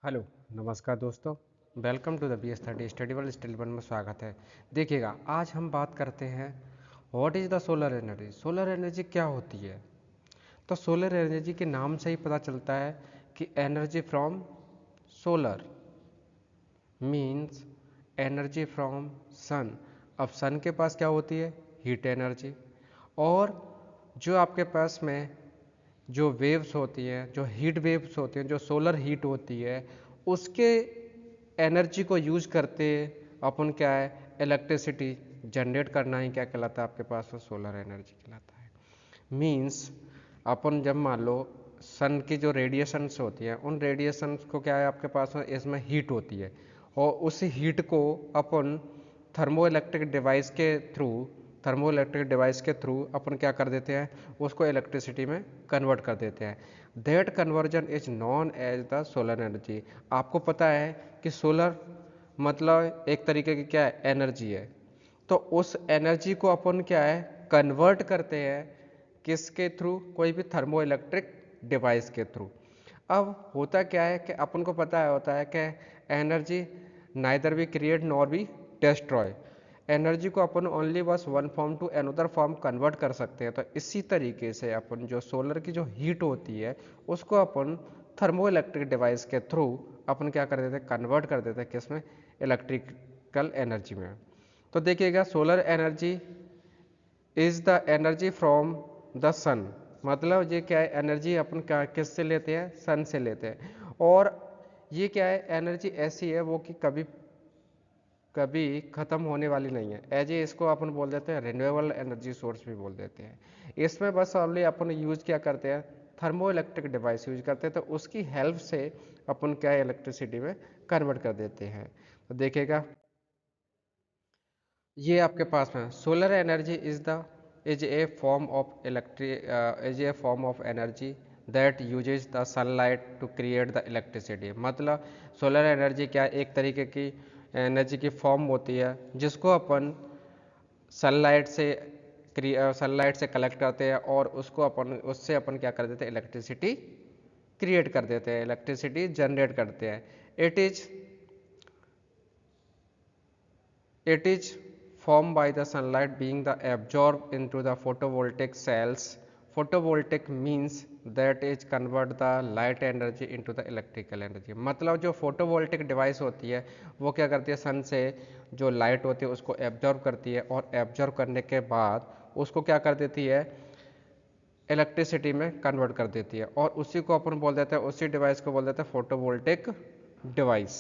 Hello, नमस्कार दोस्तों। Welcome to the BS30 स्टडीबल स्टडी वन में स्वागत है। देखिएगा, आज हम बात करते हैं what is the solar energy. Solar energy क्या होती है? तो सोलर एनर्जी के नाम से ही पता चलता है कि energy from solar means energy from sun. अब सन के पास क्या होती है? Heat energy. और जो आपके पास में जो वेव्स होती हैं, जो हीट वेव्स होती हैं, जो सोलर हीट होती है, उसके एनर्जी को यूज करते अपन क्या है, इलेक्ट्रिसिटी जनरेट करना ही क्या कहलाता है आपके पास में? सोलर एनर्जी कहलाता है। मीन्स अपन जब मान लो सन की जो रेडिएशंस होती हैं, उन रेडिएशंस को क्या है आपके पास में, इसमें हीट होती है और उस हीट को अपन थर्मो इलेक्ट्रिक डिवाइस के थ्रू अपन क्या कर देते हैं, उसको इलेक्ट्रिसिटी में कन्वर्ट कर देते हैं। That conversion is known as the solar energy. आपको पता है कि सोलर मतलब एक तरीके की क्या है, एनर्जी है। तो उस एनर्जी को अपन क्या है, कन्वर्ट करते हैं किसके थ्रू? कोई भी थर्मो इलेक्ट्रिक डिवाइस के थ्रू। अब होता क्या है कि अपन को पता है होता है कि एनर्जी नाइदर भी क्रिएट नॉर भी डिस्ट्रॉय। एनर्जी को अपन ओनली बस one form to another form convert कर सकते हैं। तो इसी तरीके से अपन जो सोलर की जो हीट होती है, उसको अपन थर्मो इलेक्ट्रिक डिवाइस के थ्रू अपन क्या कर देते हैं, कन्वर्ट कर देते हैं किसमें? इलेक्ट्रिकल एनर्जी में। तो देखिएगा, solar energy is the energy from the sun. मतलब ये क्या है, एनर्जी अपन किससे लेते हैं? सन से लेते हैं। और ये क्या है, एनर्जी ऐसी है वो कि कभी कभी ख़त्म होने वाली नहीं है। एज ए इसको अपन बोल देते हैं रिन्यूएबल एनर्जी सोर्स भी बोल देते हैं। इसमें बस ऑनली अपन यूज क्या करते हैं, थर्मो इलेक्ट्रिक डिवाइस यूज करते हैं। तो उसकी हेल्प से अपन क्या है, इलेक्ट्रिसिटी में कन्वर्ट कर देते हैं। तो देखिएगा, ये आपके पास में solar energy is a form of energy that uses the sunlight to create the electricity. मतलब सोलर एनर्जी क्या, एक तरीके की एनर्जी की फॉर्म होती है जिसको अपन सनलाइट से सनलाइट से कलेक्ट करते हैं और उससे अपन क्या कर देते हैं, इलेक्ट्रिसिटी क्रिएट कर देते हैं, इलेक्ट्रिसिटी जनरेट करते हैं। It is It is formed by the sunlight being absorbed into the photovoltaic cells. Photovoltaic means that it convert the light energy into the electrical energy. मतलब जो फोटोवोल्टिक डिवाइस होती है वो क्या करती है, सन से जो लाइट होती है उसको एब्जॉर्ब करती है और एब्जॉर्ब करने के बाद उसको क्या कर देती है, इलेक्ट्रिसिटी में कन्वर्ट कर देती है। और उसी को अपन बोल देते हैं, उसी डिवाइस को बोल देते हैं फोटोवोल्टिक डिवाइस।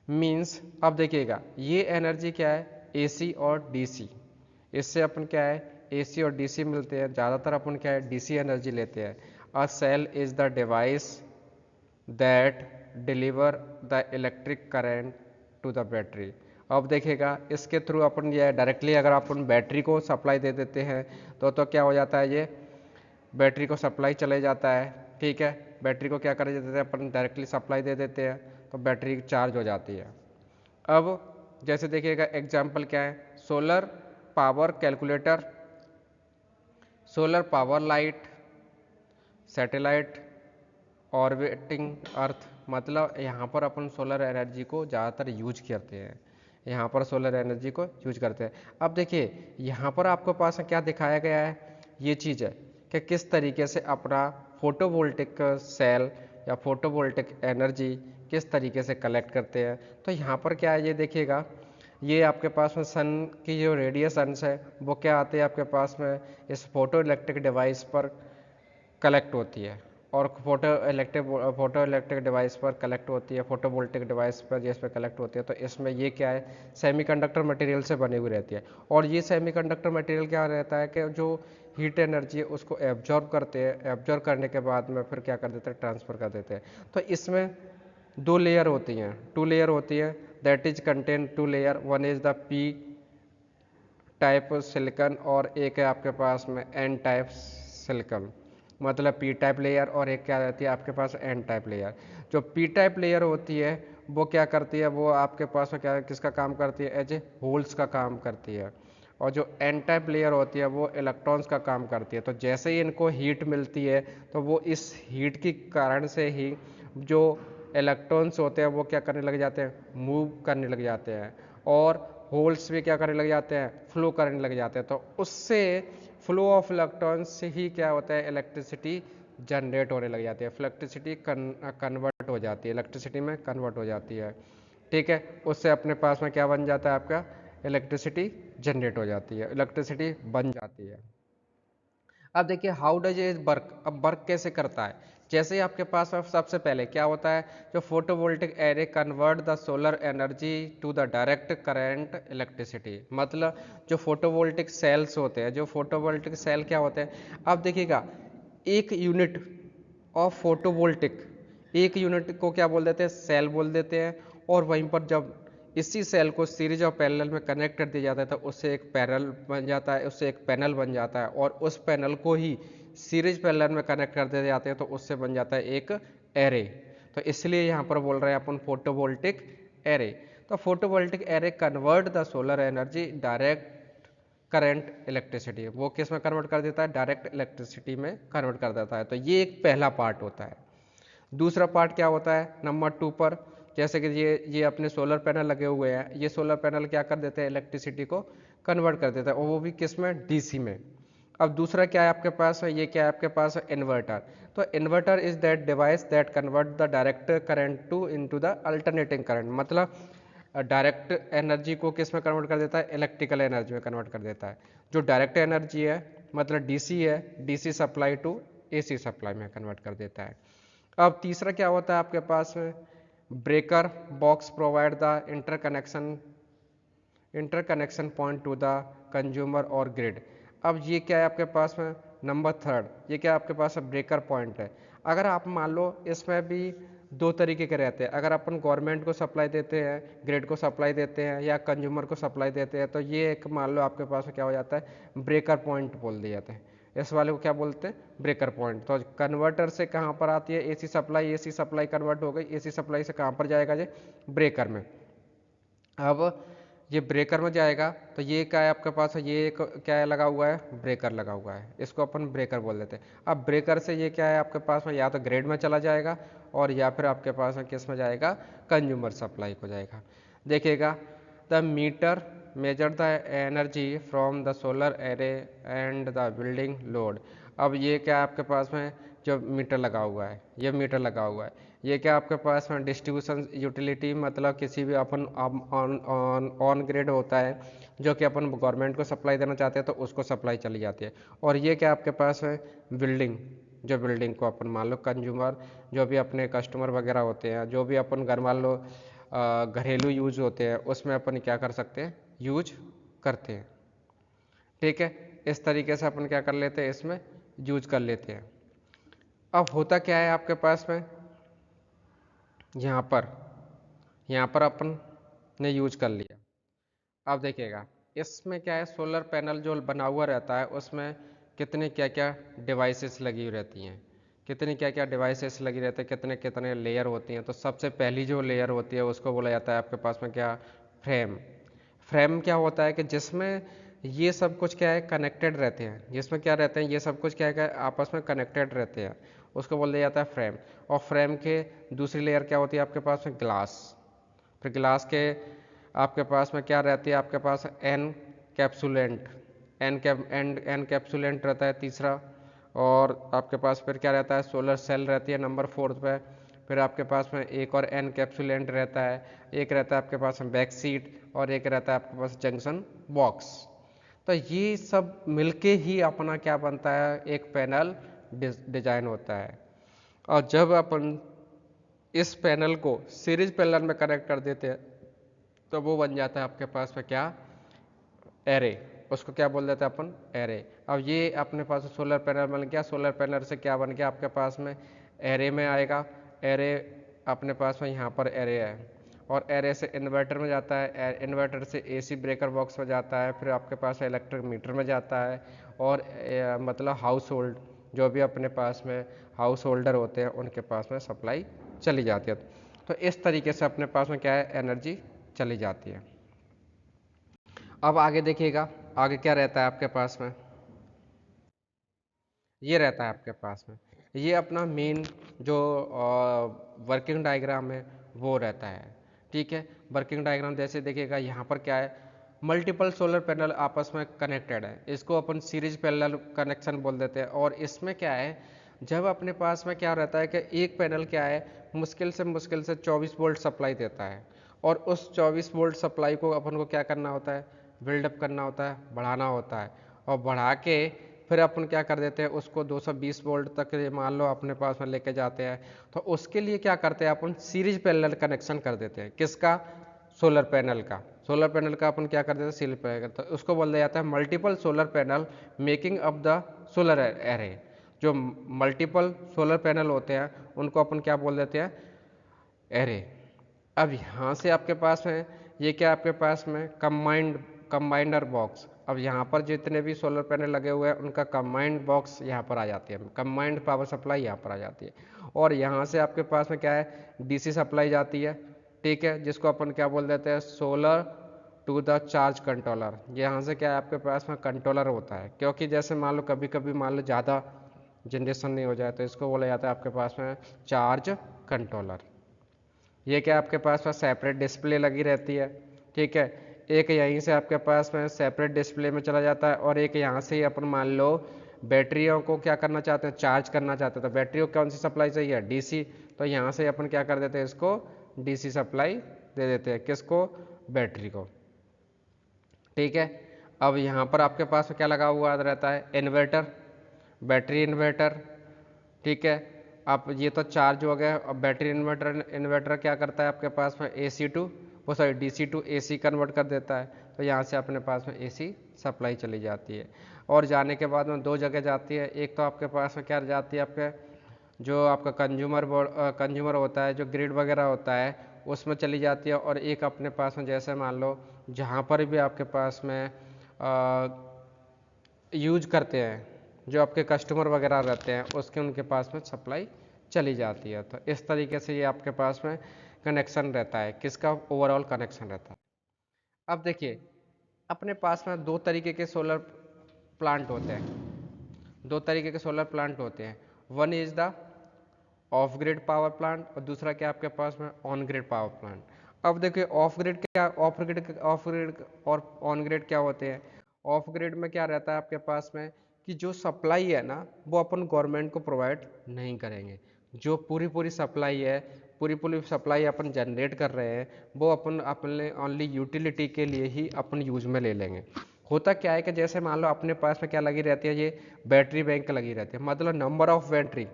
मीन्स अब देखिएगा, ये एनर्जी क्या है, एसी और डीसी। इससे अपन क्या है, एसी और डीसी मिलते हैं। ज़्यादातर अपन क्या है, डीसी एनर्जी लेते हैं। A cell is the device that deliver the electric current to the battery. अब देखिएगा, इसके थ्रू अपन ये डायरेक्टली अगर अपन बैटरी को सप्लाई दे देते हैं तो क्या हो जाता है, ये बैटरी को सप्लाई चले जाता है। ठीक है, बैटरी को क्या कर देते हैं अपन, डायरेक्टली सप्लाई दे देते हैं तो बैटरी चार्ज हो जाती है। अब जैसे देखिएगा, एग्जाम्पल क्या है, solar power calculator, solar power light, satellite orbiting earth. मतलब यहाँ पर अपन सोलर एनर्जी को ज़्यादातर यूज करते हैं, यहाँ पर सोलर एनर्जी को यूज करते हैं। अब देखिए, यहाँ पर आपके पास क्या दिखाया गया है, ये चीज़ है कि किस तरीके से अपना फोटोवोल्टिक सेल या फोटोवोल्टिक एनर्जी किस तरीके से कलेक्ट करते हैं। तो यहाँ पर क्या है, ये देखिएगा, ये आपके पास में सन की जो रेडिएशंस है वो क्या आते हैं आपके पास में, इस फोटो इलेक्ट्रिक डिवाइस पर कलेक्ट होती है। और फोटो इलेक्ट्रिक डिवाइस पर कलेक्ट होती है, फोटोवोल्टिक डिवाइस पर जिस पर कलेक्ट होती है। तो इसमें ये क्या है, सेमीकंडक्टर मटेरियल से बनी हुई रहती है। और ये सेमीकंडक्टर मटेरियल क्या रहता है कि जो हीट एनर्जी है उसको एब्जॉर्ब करते हैं, एब्जॉर्ब करने के बाद में फिर क्या कर देते हैं, ट्रांसफ़र कर देते हैं। तो इसमें टू लेयर होती है that is contain two layer. One is the P type silicon और एक है आपके पास में एन टाइप सिलिकन। मतलब पी टाइप लेयर और एक क्या रहती है आपके पास, एन टाइप लेयर। जो पी टाइप लेयर होती है वो क्या करती है, वो आपके पास में क्या, किसका काम करती है, एज ए होल्स का काम करती है। और जो एन टाइप लेयर होती है वो इलेक्ट्रॉन्स का काम करती है। तो जैसे ही इनको हीट मिलती है तो वो इस हीट के कारण से ही जो इलेक्ट्रॉन्स होते हैं वो क्या करने लग जाते हैं, मूव करने लग जाते हैं, और होल्स भी क्या करने लग जाते हैं, फ्लो करने लग जाते हैं। तो उससे फ्लो ऑफ इलेक्ट्रॉन्स से ही क्या होता है, इलेक्ट्रिसिटी जनरेट होने लग जाती है, इलेक्ट्रिसिटी कन्वर्ट हो जाती है, इलेक्ट्रिसिटी में कन्वर्ट हो जाती है। ठीक है, उससे अपने पास में क्या बन जाता है, आपका इलेक्ट्रिसिटी जनरेट हो जाती है, इलेक्ट्रिसिटी बन जाती है। अब देखिए हाउ डज इट वर्क, अब वर्क कैसे करता है। जैसे ही आपके पास सबसे पहले क्या होता है, जो photovoltaic array convert the solar energy to the direct current electricity. मतलब जो फोटोवोल्टिक सेल्स होते हैं, जो फोटोवोल्टिक सेल क्या होते हैं, अब देखिएगा एक यूनिट ऑफ फोटोवोल्टिक, एक यूनिट को क्या बोल देते हैं, सेल बोल देते हैं। और वहीं पर जब इसी सेल को सीरीज और पैरेलल में कनेक्ट कर दिया जाता है तो उससे एक पैरेलल बन जाता है, उससे एक पैनल बन जाता है, और उस पैनल को ही सीरीज पैरेलल में कनेक्ट कर दिए जाते हैं तो उससे बन जाता है एक एरे। तो इसलिए यहाँ पर बोल रहे हैं अपन फोटोवोल्टिक एरे। तो photovoltaic array convert the solar energy direct current electricity, वो किस में कन्वर्ट कर देता है, डायरेक्ट इलेक्ट्रिसिटी में कन्वर्ट कर देता है। तो ये एक पहला पार्ट होता है। दूसरा पार्ट क्या होता है नंबर 2 पर, जैसे कि ये अपने सोलर पैनल लगे हुए हैं, ये सोलर पैनल क्या कर देते हैं, इलेक्ट्रिसिटी को कन्वर्ट कर देता है, और वो भी किस में, डीसी में। अब दूसरा क्या है आपके पास, ये क्या है आपके पास, इन्वर्टर। तो inverter is that device that convert the direct current to into the alternating current. मतलब डायरेक्ट एनर्जी को किस में कन्वर्ट कर देता है, इलेक्ट्रिकल एनर्जी में कन्वर्ट कर देता है। जो डायरेक्ट एनर्जी है मतलब डीसी है, DC supply to AC supply में कन्वर्ट कर देता है। अब तीसरा क्या होता है आपके पास में, breaker box provide the interconnection point two the consumer और ग्रिड। अब ये क्या है आपके पास में, नंबर 3, ये क्या आपके पास ब्रेकर पॉइंट है। अगर आप मान लो इसमें भी दो तरीके के रहते हैं, अगर अपन गवर्नमेंट को सप्लाई देते हैं, ग्रिड को सप्लाई देते हैं, या कंज्यूमर को सप्लाई देते हैं, तो ये एक मान लो आपके पास क्या हो जाता है, ब्रेकर पॉइंट बोल दिए जाते हैं। इस वाले को क्या बोलते हैं, ब्रेकर पॉइंट। तो कन्वर्टर से कहाँ पर आती है AC supply, AC supply convert हो गई, एसी सप्लाई से कहाँ पर जाएगा, ये ब्रेकर में। अब ये ब्रेकर में जाएगा तो ये क्या है आपके पास, ये एक क्या है लगा हुआ है, ब्रेकर लगा हुआ है, इसको अपन ब्रेकर बोल देते हैं। अब ब्रेकर से ये क्या है आपके पास में, या तो ग्रिड में चला जाएगा और या फिर आपके पास में किस में जाएगा, कंज्यूमर सप्लाई को जाएगा। देखिएगा the metre measure the energy from the solar array and the building load. अब ये क्या आपके पास में जो मीटर लगा हुआ है, ये मीटर लगा हुआ है, ये क्या आपके पास में डिस्ट्रीब्यूशन यूटिलिटी, मतलब किसी भी अपन ऑन ग्रिड होता है जो कि अपन गवर्नमेंट को सप्लाई देना चाहते हैं तो उसको सप्लाई चली जाती है। और ये क्या आपके पास है, बिल्डिंग, जो बिल्डिंग को अपन मान लो कंज्यूमर, जो भी अपने कस्टमर वगैरह होते हैं, जो भी अपन घर मान लो घरेलू यूज होते हैं, उसमें अपन क्या कर सकते हैं, यूज करते हैं। ठीक है, इस तरीके से अपन क्या कर लेते हैं, इसमें यूज कर लेते हैं। अब होता क्या है आपके पास में, यहाँ पर अपन ने यूज कर लिया। अब देखिएगा इसमें क्या है, सोलर पैनल जो बना हुआ रहता है उसमें कितने क्या क्या डिवाइसेस लगी हुई रहती हैं, कितनी क्या क्या डिवाइसेस लगी रहती है, कितने कितने लेयर होती हैं। तो सबसे पहली जो लेयर होती है उसको बोला जाता है आपके पास में क्या, फ्रेम। फ्रेम क्या होता है कि जिसमें ये सब कुछ क्या है, कनेक्टेड रहते हैं, जिसमें क्या रहते हैं, ये सब कुछ क्या है, आपस में कनेक्टेड रहते हैं, उसको बोल दिया जाता है फ्रेम। और फ्रेम के दूसरी लेयर क्या होती है आपके पास में, ग्लास। फिर ग्लास के आपके पास में क्या रहती है, आपके पास एन कैप्सूलेंट, एन कैप्सूलेंट रहता है तीसरा। और आपके पास फिर क्या रहता है, सोलर सेल रहती है नंबर 4 पे। फिर आपके पास में एक और एन कैप्सूलेंट रहता है, एक रहता है आपके पास में बैक सीट, और एक रहता है आपके पास जंक्शन बॉक्स। तो ये सब मिलके ही अपना क्या बनता है, एक पैनल डिजाइन होता है। और जब अपन इस पैनल को सीरीज पैनल में कनेक्ट कर देते हैं तो वो बन जाता है आपके पास में क्या, एरे। उसको क्या बोल देते हैं अपन, एरे। अब ये अपने पास सोलर पैनल बन गया, सोलर पैनल से क्या बन गया आपके पास में, एरे में आएगा। एरे अपने पास में यहाँ पर एरे है, और एरे से इन्वर्टर में जाता है, इन्वर्टर से एसी ब्रेकर बॉक्स में जाता है, फिर आपके पास इलेक्ट्रिक मीटर में जाता है, और मतलब हाउस होल्ड, जो भी अपने पास में हाउस होल्डर होते हैं उनके पास में सप्लाई चली जाती है। तो इस तरीके से अपने पास में क्या है, एनर्जी चली जाती है। अब आगे देखिएगा, आगे क्या रहता है आपके पास में, ये रहता है आपके पास में ये अपना मेन जो वर्किंग डायग्राम है वो रहता है। ठीक है, वर्किंग डायग्राम जैसे देखिएगा यहाँ पर क्या है, मल्टीपल सोलर पैनल आपस में कनेक्टेड है, इसको अपन सीरीज पैरेलल कनेक्शन बोल देते हैं। और इसमें क्या है, जब अपने पास में क्या रहता है कि एक पैनल क्या है मुश्किल से 24 वोल्ट सप्लाई देता है, और उस 24 वोल्ट सप्लाई को अपन को क्या करना होता है, बिल्डअप करना होता है, बढ़ाना होता है, और बढ़ा के फिर अपन क्या कर देते हैं उसको 220 वोल्ट तक मान लो अपने पास में लेके जाते हैं। तो उसके लिए क्या करते हैं अपन, सीरीज पैरेलल कनेक्शन कर देते हैं। किसका, सोलर पैनल का। सोलर पैनल का अपन क्या कर देते हैं, सीरीज पैनल, तो उसको बोला जाता है multiple solar panel making up the solar array. जो मल्टीपल सोलर पैनल होते हैं उनको अपन क्या बोल देते हैं, एरे। अब यहाँ से आपके पास में ये क्या, आपके पास में कंबाइंडर बॉक्स। अब यहाँ पर जितने भी सोलर पैनल लगे हुए हैं उनका कंबाइंड बॉक्स यहाँ पर आ जाती है, कंबाइंड पावर सप्लाई यहाँ पर आ जाती है। और यहाँ से आपके पास में क्या है, डीसी सप्लाई जाती है। ठीक है, जिसको अपन क्या बोल देते हैं, solar to the charge controller. यहाँ से क्या है आपके पास में कंट्रोलर होता है, क्योंकि जैसे मान लो कभी कभी मान लो ज़्यादा जनरेशन नहीं हो जाए तो इसको बोला जाता है आपके पास में चार्ज कंट्रोलर। ये क्या आपके पास में सेपरेट डिस्प्ले लगी रहती है। ठीक है, एक यहीं से आपके पास में सेपरेट डिस्प्ले में चला जाता है, और एक यहाँ से ही अपन मान लो बैटरियों को क्या करना चाहते हैं, चार्ज करना चाहते हैं। तो बैटरी को कौन सी सप्लाई चाहिए, डीसी। तो यहाँ से अपन क्या कर देते हैं, इसको डीसी सप्लाई दे देते हैं, किसको, बैटरी को। ठीक है, अब यहाँ पर आपके पास क्या लगा हुआ रहता है, इन्वर्टर, बैटरी इन्वर्टर। ठीक है, आप ये तो चार्ज हो गया। अब बैटरी इन्वर्टर, इन्वर्टर क्या करता है आपके पास में, AC टू वो sorry DC to AC convert कर देता है। तो यहाँ से अपने पास में AC सप्लाई चली जाती है, और जाने के बाद में दो जगह जाती है। एक तो आपके पास में क्या जाती है, आपके जो आपका कंज्यूमर होता है, जो ग्रिड वगैरह होता है उसमें चली जाती है। और एक अपने पास में जैसे मान लो जहाँ पर भी आपके पास में यूज करते हैं, जो आपके कस्टमर वगैरह रहते हैं उसके उनके पास में सप्लाई चली जाती है। तो इस तरीके से ये आपके पास में कनेक्शन रहता है, किसका, ओवरऑल कनेक्शन रहता है। अब देखिए अपने पास में दो तरीके के सोलर प्लांट होते हैं, दो तरीके के सोलर प्लांट होते हैं। One is the of grid power plant, और दूसरा क्या आपके पास में, ऑन ग्रिड पावर प्लांट। अब देखिए ऑफ ग्रिड क्या, ऑफ ग्रिड और ऑन ग्रिड क्या होते हैं। ऑफ ग्रिड में क्या रहता है आपके पास में, कि जो सप्लाई है ना वो अपन गवर्नमेंट को प्रोवाइड नहीं करेंगे। जो पूरी पूरी सप्लाई है, पूरी पूरी सप्लाई अपन जनरेट कर रहे हैं, वो अपन अपने ओनली यूटिलिटी के लिए ही अपन यूज में ले लेंगे। होता क्या है कि जैसे मान लो अपने पास में क्या लगी रहती है, ये बैटरी बैंक लगी रहती है, मतलब नंबर ऑफ बैटरी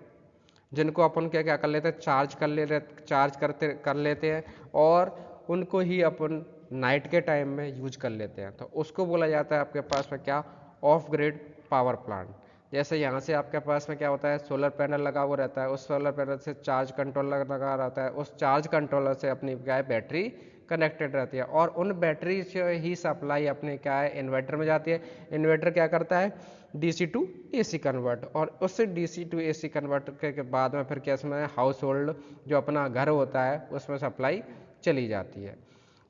जिनको अपन क्या क्या कर लेते हैं, चार्ज कर लेते हैं, और उनको ही अपन नाइट के टाइम में यूज कर लेते हैं। तो उसको बोला जाता है आपके पास में क्या, ऑफ ग्रिड पावर प्लांट। जैसे यहाँ से आपके पास में क्या होता है, सोलर पैनल लगा हुआ रहता है, उस सोलर पैनल से चार्ज कंट्रोलर लगा रहता है, उस चार्ज कंट्रोलर से अपनी क्या है, बैटरी कनेक्टेड रहती है, और उन बैटरी से ही सप्लाई अपने क्या है, इन्वर्टर में जाती है। इन्वर्टर क्या करता है, DC टू AC कन्वर्ट, और उससे DC टू AC कन्वर्ट के बाद में फिर क्या इसमें हाउस होल्ड जो अपना घर होता है उसमें सप्लाई चली जाती है।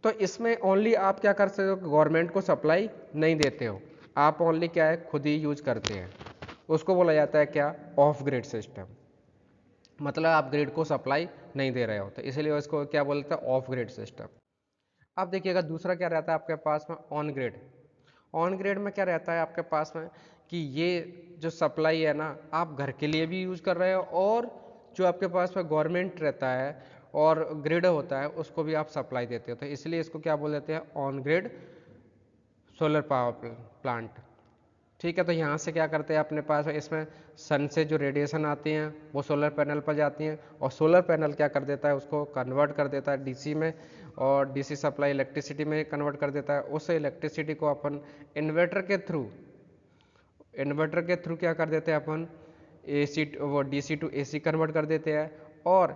तो इसमें ओनली आप क्या कर सकते हो, गवर्नमेंट को सप्लाई नहीं देते हो, आप ओनली क्या है, खुद ही यूज करते हैं। उसको बोला जाता है क्या, ऑफ ग्रिड सिस्टम। मतलब आप ग्रिड को सप्लाई नहीं दे रहे हो, तो इसलिए उसको क्या बोलते हैं, ऑफ ग्रिड सिस्टम। अब देखिएगा दूसरा क्या रहता है आपके पास में, ऑन ग्रिड। ऑन ग्रिड में क्या रहता है आपके पास में, कि ये जो सप्लाई है ना आप घर के लिए भी यूज कर रहे हो, और जो आपके पास में गवर्नमेंट रहता है और ग्रिड होता है उसको भी आप सप्लाई देते हो। तो इसलिए इसको क्या बोल देते हैं, on grid solar power plant. ठीक है, तो यहाँ से क्या करते हैं अपने पास इसमें सन से जो रेडिएशन आती हैं वो सोलर पैनल पर जाती हैं, और सोलर पैनल क्या कर देता है, उसको कन्वर्ट कर देता है DC में, और DC सप्लाई इलेक्ट्रिसिटी में कन्वर्ट कर देता है। उस इलेक्ट्रिसिटी को अपन इन्वर्टर के थ्रू क्या कर देते हैं अपन, DC टू AC कन्वर्ट कर देते हैं, और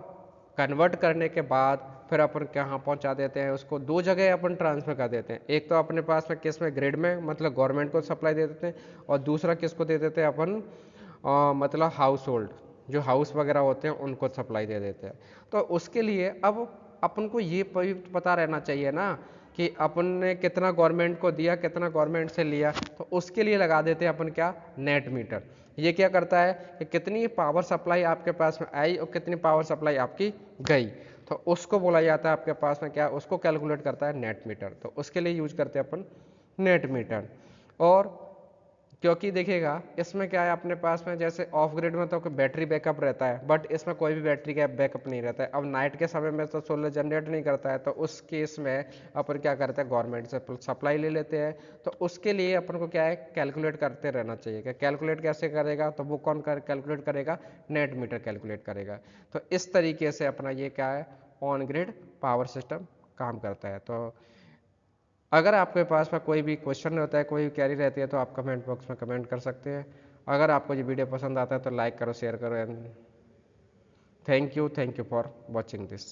कन्वर्ट करने के बाद फिर अपन कहाँ पहुँचा देते हैं, उसको दो जगह अपन ट्रांसफर कर देते हैं। एक तो अपने पास में किस में, ग्रिड में, मतलब गवर्नमेंट को सप्लाई दे देते हैं, और दूसरा किसको दे देते हैं अपन, मतलब हाउस होल्ड, जो हाउस वगैरह होते हैं उनको सप्लाई दे देते हैं। तो उसके लिए अब अपन को ये पता रहना चाहिए ना कि अपन ने कितना गवर्नमेंट को दिया, कितना गवर्नमेंट से लिया। तो उसके लिए लगा देते हैं अपन क्या, नेट मीटर। ये क्या करता है कि कितनी पावर सप्लाई आपके पास में आई और कितनी पावर सप्लाई आपकी गई, तो उसको बोला जाता है आपके पास में क्या, उसको कैलकुलेट करता है नेट मीटर। तो उसके लिए यूज करते हैं अपन नेट मीटर। और क्योंकि देखिएगा इसमें क्या है अपने पास में, जैसे ऑफ ग्रिड में तो बैटरी बैकअप रहता है, बट इसमें कोई भी बैटरी का बैकअप नहीं रहता है। अब नाइट के समय में तो सोलर जनरेट नहीं करता है, तो उस केस में अपन क्या करते हैं, गवर्नमेंट से सप्लाई ले लेते हैं। तो उसके लिए अपन को क्या है, कैलकुलेट करते रहना चाहिए। कि कैलकुलेट कैसे करेगा, तो वो कौन कैलकुलेट करेगा, नेट मीटर कैलकुलेट करेगा। तो इस तरीके से अपना ये क्या है, ऑन ग्रिड पावर सिस्टम काम करता है। तो अगर आपके पास में कोई भी क्वेश्चन होता है, कोई क्वेरी रहती है, तो आप कमेंट बॉक्स में कमेंट कर सकते हैं। अगर आपको ये वीडियो पसंद आता है तो लाइक करो, शेयर करो, and thank you for watching this.